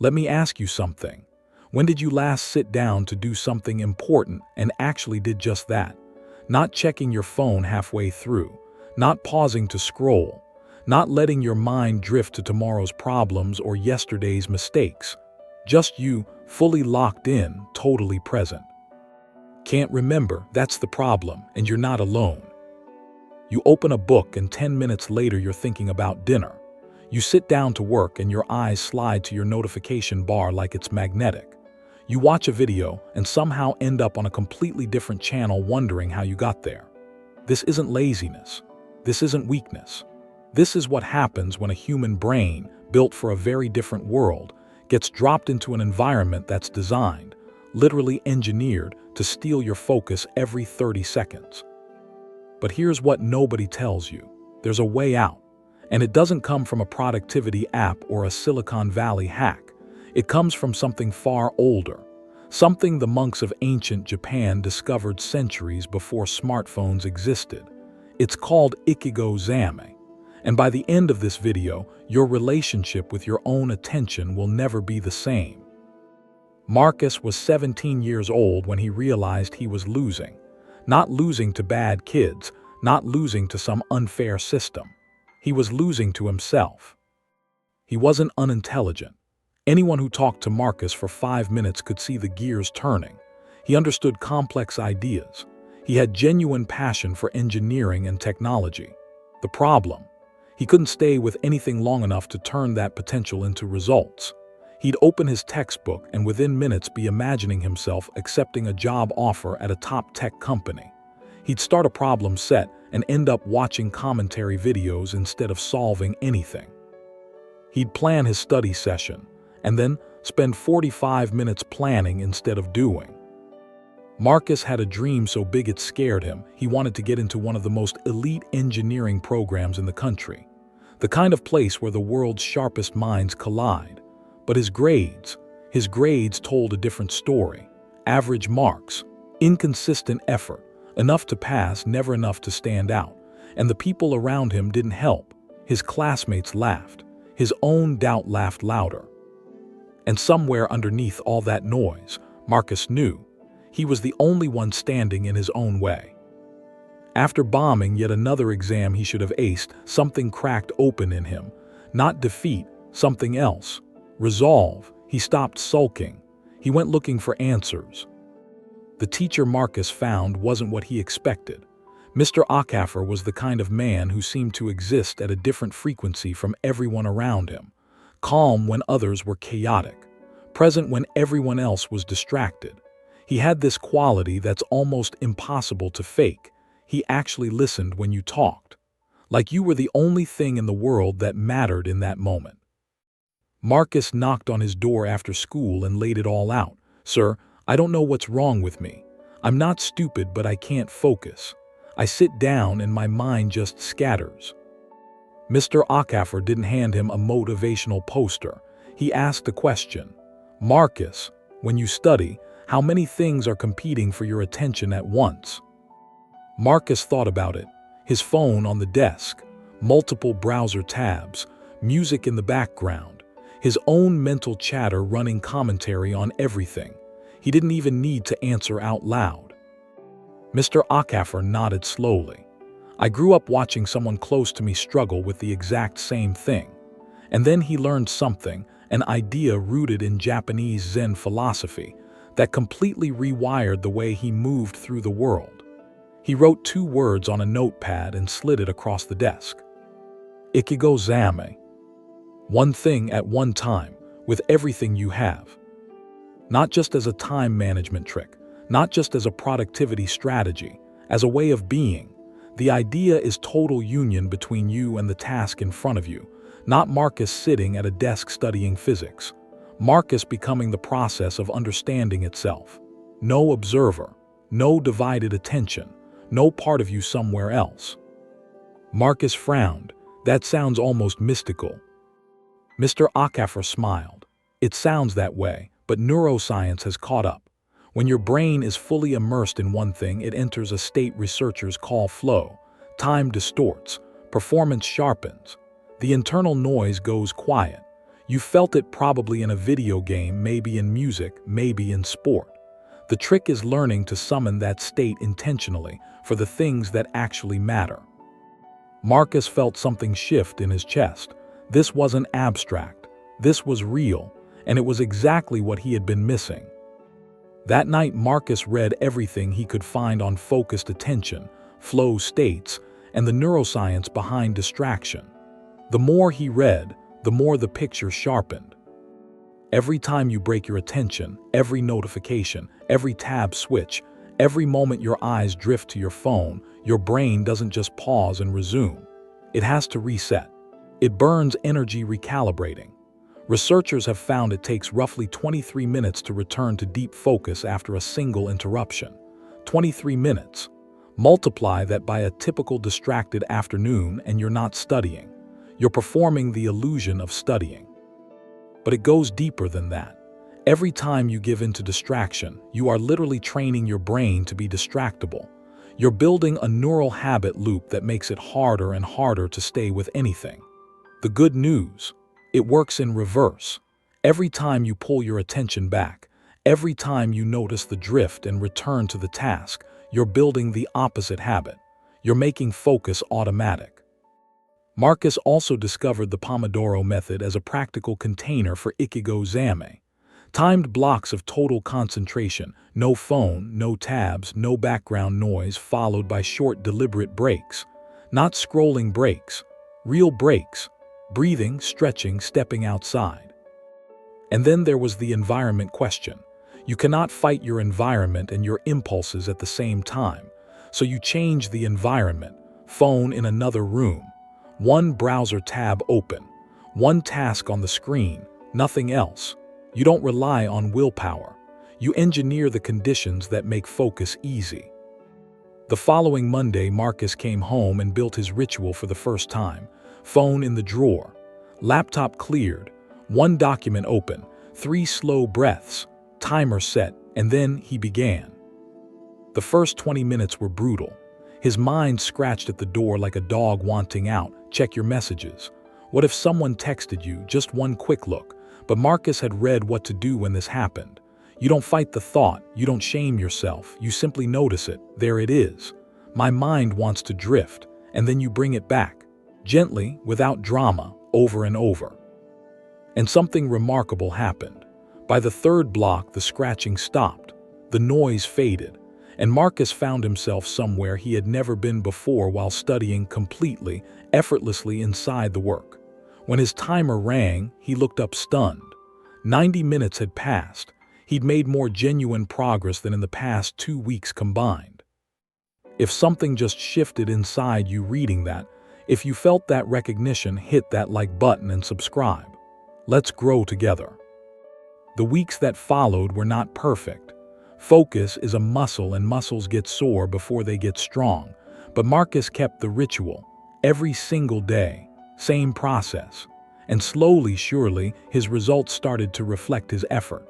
Let me ask you something. When did you last sit down to do something important and actually did just that? Not checking your phone halfway through, not pausing to scroll, not letting your mind drift to tomorrow's problems or yesterday's mistakes. Just you, fully locked in, totally present. Can't remember, that's the problem, and you're not alone. You open a book and 10 minutes later you're thinking about dinner. You sit down to work and your eyes slide to your notification bar like it's magnetic. You watch a video and somehow end up on a completely different channel wondering how you got there. This isn't laziness. This isn't weakness. This is what happens when a human brain, built for a very different world, gets dropped into an environment that's designed, literally engineered, to steal your focus every 30 seconds. But here's what nobody tells you. There's a way out. And it doesn't come from a productivity app or a Silicon Valley hack. It comes from something far older, something the monks of ancient Japan discovered centuries before smartphones existed. It's called Ichigyo-Zammai. And by the end of this video, your relationship with your own attention will never be the same. Marcus was 17 years old when he realized he was losing. Not losing to bad kids, not losing to some unfair system. He was losing to himself. He wasn't unintelligent. Anyone who talked to Marcus for 5 minutes could see the gears turning. He understood complex ideas. He had genuine passion for engineering and technology. The problem? He couldn't stay with anything long enough to turn that potential into results. He'd open his textbook and within minutes be imagining himself accepting a job offer at a top tech company. He'd start a problem set and end up watching commentary videos instead of solving anything. He'd plan his study session and then spend 45 minutes planning instead of doing. Marcus had a dream so big it scared him. He wanted to get into one of the most elite engineering programs in the country, the kind of place where the world's sharpest minds collide. But his grades told a different story. Average marks, inconsistent effort, enough to pass, never enough to stand out. And the people around him didn't help. His classmates laughed. His own doubt laughed louder. And somewhere underneath all that noise, Marcus knew he was the only one standing in his own way. After bombing yet another exam he should have aced, something cracked open in him. Not defeat, something else. Resolve. He stopped sulking. He went looking for answers. The teacher Marcus found wasn't what he expected. Mr. Akaffer was the kind of man who seemed to exist at a different frequency from everyone around him. Calm when others were chaotic. Present when everyone else was distracted. He had this quality that's almost impossible to fake. He actually listened when you talked. Like you were the only thing in the world that mattered in that moment. Marcus knocked on his door after school and laid it all out. "Sir, I don't know what's wrong with me. I'm not stupid, but I can't focus. I sit down and my mind just scatters." Mr. Akaffer didn't hand him a motivational poster. He asked a question. "Marcus, when you study, how many things are competing for your attention at once?" Marcus thought about it. His phone on the desk, multiple browser tabs, music in the background, his own mental chatter running commentary on everything. He didn't even need to answer out loud. Mr. Akaffer nodded slowly. "I grew up watching someone close to me struggle with the exact same thing." And then he learned something, an idea rooted in Japanese Zen philosophy, that completely rewired the way he moved through the world. He wrote 2 words on a notepad and slid it across the desk. Ichigyo-Zammai. One thing at one time, with everything you have. Not just as a time management trick, not just as a productivity strategy, as a way of being. The idea is total union between you and the task in front of you, not Marcus sitting at a desk studying physics. Marcus becoming the process of understanding itself. No observer, no divided attention, no part of you somewhere else. Marcus frowned. "That sounds almost mystical." Mr. Akaffer smiled. "It sounds that way, but neuroscience has caught up. When your brain is fully immersed in one thing, it enters a state researchers call flow. Time distorts, performance sharpens. The internal noise goes quiet. You felt it probably in a video game, maybe in music, maybe in sport. The trick is learning to summon that state intentionally for the things that actually matter. Marcus felt something shift in his chest. This wasn't abstract. This was real, and it was exactly what he had been missing. That night, Marcus read everything he could find on focused attention, flow states, and the neuroscience behind distraction. The more he read, the more the picture sharpened. Every time you break your attention, every notification, every tab switch, every moment your eyes drift to your phone, your brain doesn't just pause and resume. It has to reset. It burns energy recalibrating. Researchers have found it takes roughly 23 minutes to return to deep focus after a single interruption. 23 minutes. Multiply that by a typical distracted afternoon and you're not studying. You're performing the illusion of studying. But it goes deeper than that. Every time you give in to distraction, you are literally training your brain to be distractible. You're building a neural habit loop that makes it harder and harder to stay with anything. The good news, it works in reverse. Every time you pull your attention back, every time you notice the drift and return to the task, you're building the opposite habit. You're making focus automatic. Marcus also discovered the Pomodoro method as a practical container for Ichigyo-Zammai. Timed blocks of total concentration, no phone, no tabs, no background noise, followed by short deliberate breaks. Not scrolling breaks, real breaks, breathing, stretching, stepping outside. And then there was the environment question. You cannot fight your environment and your impulses at the same time, so you change the environment, phone in another room. One browser tab open, one task on the screen, nothing else. You don't rely on willpower. You engineer the conditions that make focus easy. The following Monday, Marcus came home and built his ritual for the first time. Phone in the drawer, laptop cleared, one document open, 3 slow breaths, timer set, and then he began. The first 20 minutes were brutal. His mind scratched at the door like a dog wanting out. Check your messages. What if someone texted you? Just one quick look. But Marcus had read what to do when this happened. You don't fight the thought. You don't shame yourself. You simply notice it. There it is. My mind wants to drift. And then you bring it back. Gently, without drama, over and over. And something remarkable happened. By the third block, the scratching stopped. The noise faded. And Marcus found himself somewhere he had never been before while studying completely, effortlessly inside the work. When his timer rang, he looked up stunned. 90 minutes had passed. He'd made more genuine progress than in the past 2 weeks combined. If something just shifted inside you reading that, if you felt that recognition, hit that like button and subscribe. Let's grow together. The weeks that followed were not perfect. Focus is a muscle and muscles get sore before they get strong. But Marcus kept the ritual. Every single day, same process. And slowly, surely, his results started to reflect his effort.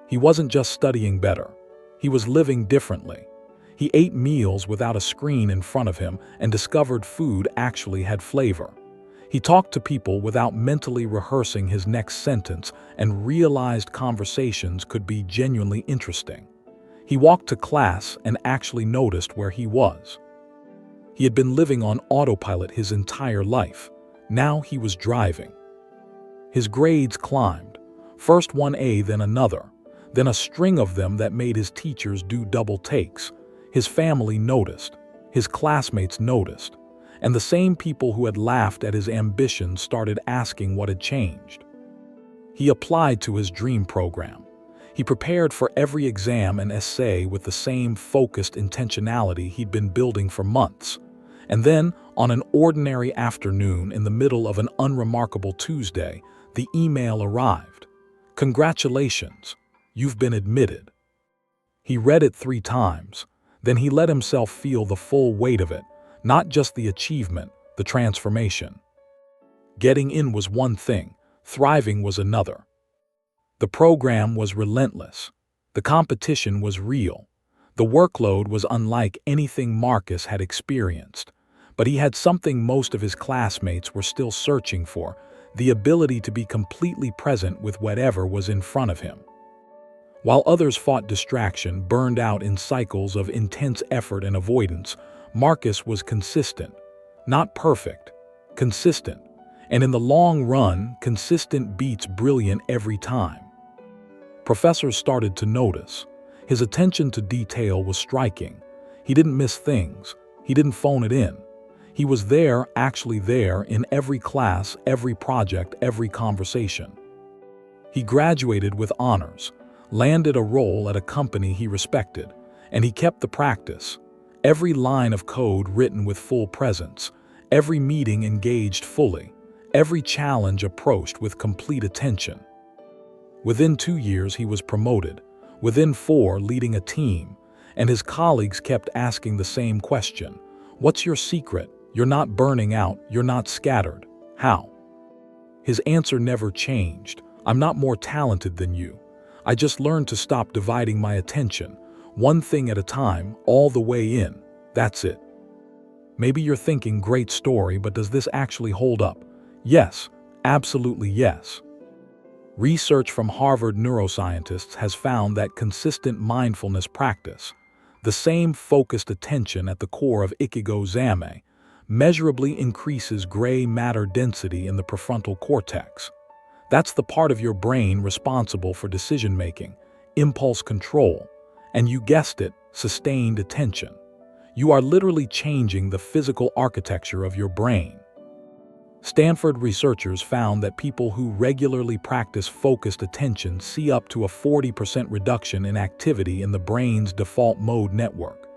He wasn't just studying better. He was living differently. He ate meals without a screen in front of him and discovered food actually had flavor. He talked to people without mentally rehearsing his next sentence and realized conversations could be genuinely interesting. He walked to class and actually noticed where he was. He had been living on autopilot his entire life. Now he was driving. His grades climbed. First one A, then another. Then a string of them that made his teachers do double takes. His family noticed. His classmates noticed. And the same people who had laughed at his ambitions started asking what had changed. He applied to his dream program. He prepared for every exam and essay with the same focused intentionality he'd been building for months. And then, on an ordinary afternoon in the middle of an unremarkable Tuesday, the email arrived. Congratulations, you've been admitted. He read it 3 times. Then he let himself feel the full weight of it. Not just the achievement, the transformation. Getting in was one thing, thriving was another. The program was relentless. The competition was real. The workload was unlike anything Marcus had experienced. But he had something most of his classmates were still searching for, the ability to be completely present with whatever was in front of him. While others fought distraction, burned out in cycles of intense effort and avoidance, Marcus was consistent. Not perfect, consistent. And in the long run, consistent beats brilliant every time. Professors started to notice. His attention to detail was striking. He didn't miss things. He didn't phone it in. He was there, actually there, in every class, every project, every conversation. He graduated with honors, landed a role at a company he respected, and he kept the practice. Every line of code written with full presence, every meeting engaged fully, every challenge approached with complete attention. Within 2 years, he was promoted. Within 4, leading a team, and his colleagues kept asking the same question. What's your secret? You're not burning out. You're not scattered. How? His answer never changed. I'm not more talented than you. I just learned to stop dividing my attention, one thing at a time, all the way in. That's it. Maybe you're thinking, great story, but does this actually hold up? Yes, absolutely yes. Research from Harvard neuroscientists has found that consistent mindfulness practice, the same focused attention at the core of Ichigyo-Zammai, measurably increases gray matter density in the prefrontal cortex. That's the part of your brain responsible for decision-making, impulse control, and you guessed it, sustained attention. You are literally changing the physical architecture of your brain. Stanford researchers found that people who regularly practice focused attention see up to a 40% reduction in activity in the brain's default mode network,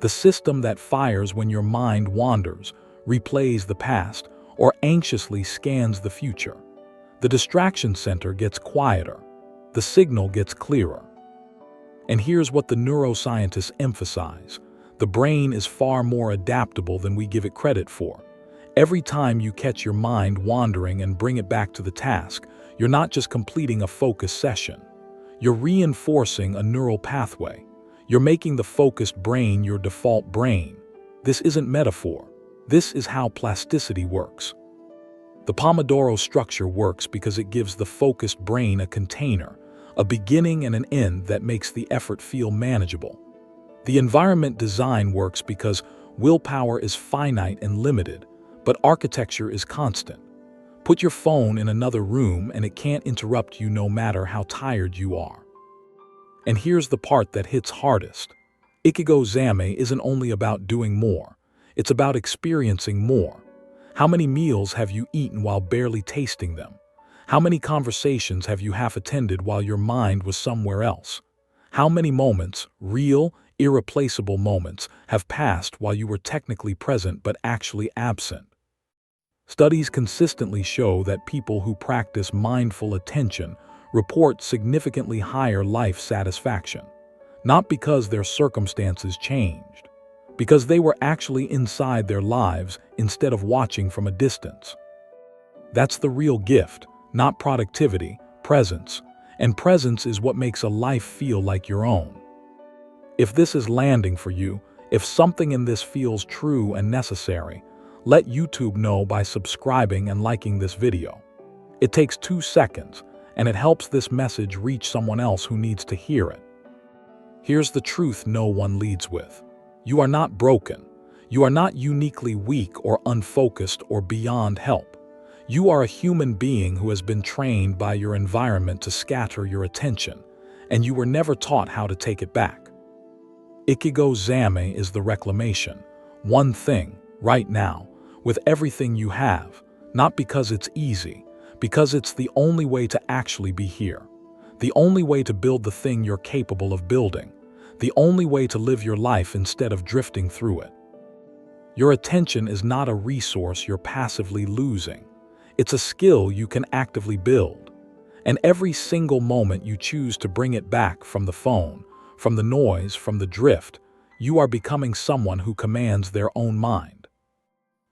the system that fires when your mind wanders, replays the past, or anxiously scans the future. The distraction center gets quieter. The signal gets clearer. And here's what the neuroscientists emphasize. The brain is far more adaptable than we give it credit for. Every time you catch your mind wandering and bring it back to the task, you're not just completing a focused session. You're reinforcing a neural pathway. You're making the focused brain your default brain. This isn't metaphor. This is how plasticity works. The Pomodoro structure works because it gives the focused brain a container, a beginning and an end that makes the effort feel manageable. The environment design works because willpower is finite and limited, but architecture is constant. Put your phone in another room and it can't interrupt you no matter how tired you are. And here's the part that hits hardest. Ichigyo-Zammai isn't only about doing more. It's about experiencing more. How many meals have you eaten while barely tasting them? How many conversations have you half attended while your mind was somewhere else? How many moments, real, irreplaceable moments, have passed while you were technically present but actually absent? Studies consistently show that people who practice mindful attention report significantly higher life satisfaction, not because their circumstances changed, because they were actually inside their lives instead of watching from a distance. That's the real gift, not productivity, presence. And presence is what makes a life feel like your own. If this is landing for you, if something in this feels true and necessary, let YouTube know by subscribing and liking this video. It takes 2 seconds, and it helps this message reach someone else who needs to hear it. Here's the truth no one leads with. You are not broken. You are not uniquely weak or unfocused or beyond help. You are a human being who has been trained by your environment to scatter your attention, and you were never taught how to take it back. Ichigyo-Zammai is the reclamation. One thing, right now, with everything you have, not because it's easy, because it's the only way to actually be here, the only way to build the thing you're capable of building, the only way to live your life instead of drifting through it. Your attention is not a resource you're passively losing. It's a skill you can actively build. And every single moment you choose to bring it back from the phone, from the noise, from the drift, you are becoming someone who commands their own mind.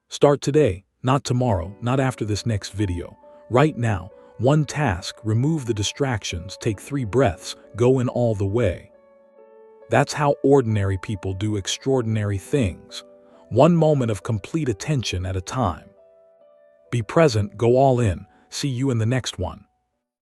Start today, not tomorrow, not after this next video. Right now, one task, remove the distractions, take 3 breaths, go in all the way. That's how ordinary people do extraordinary things. One moment of complete attention at a time. Be present, go all in, See you in the next one.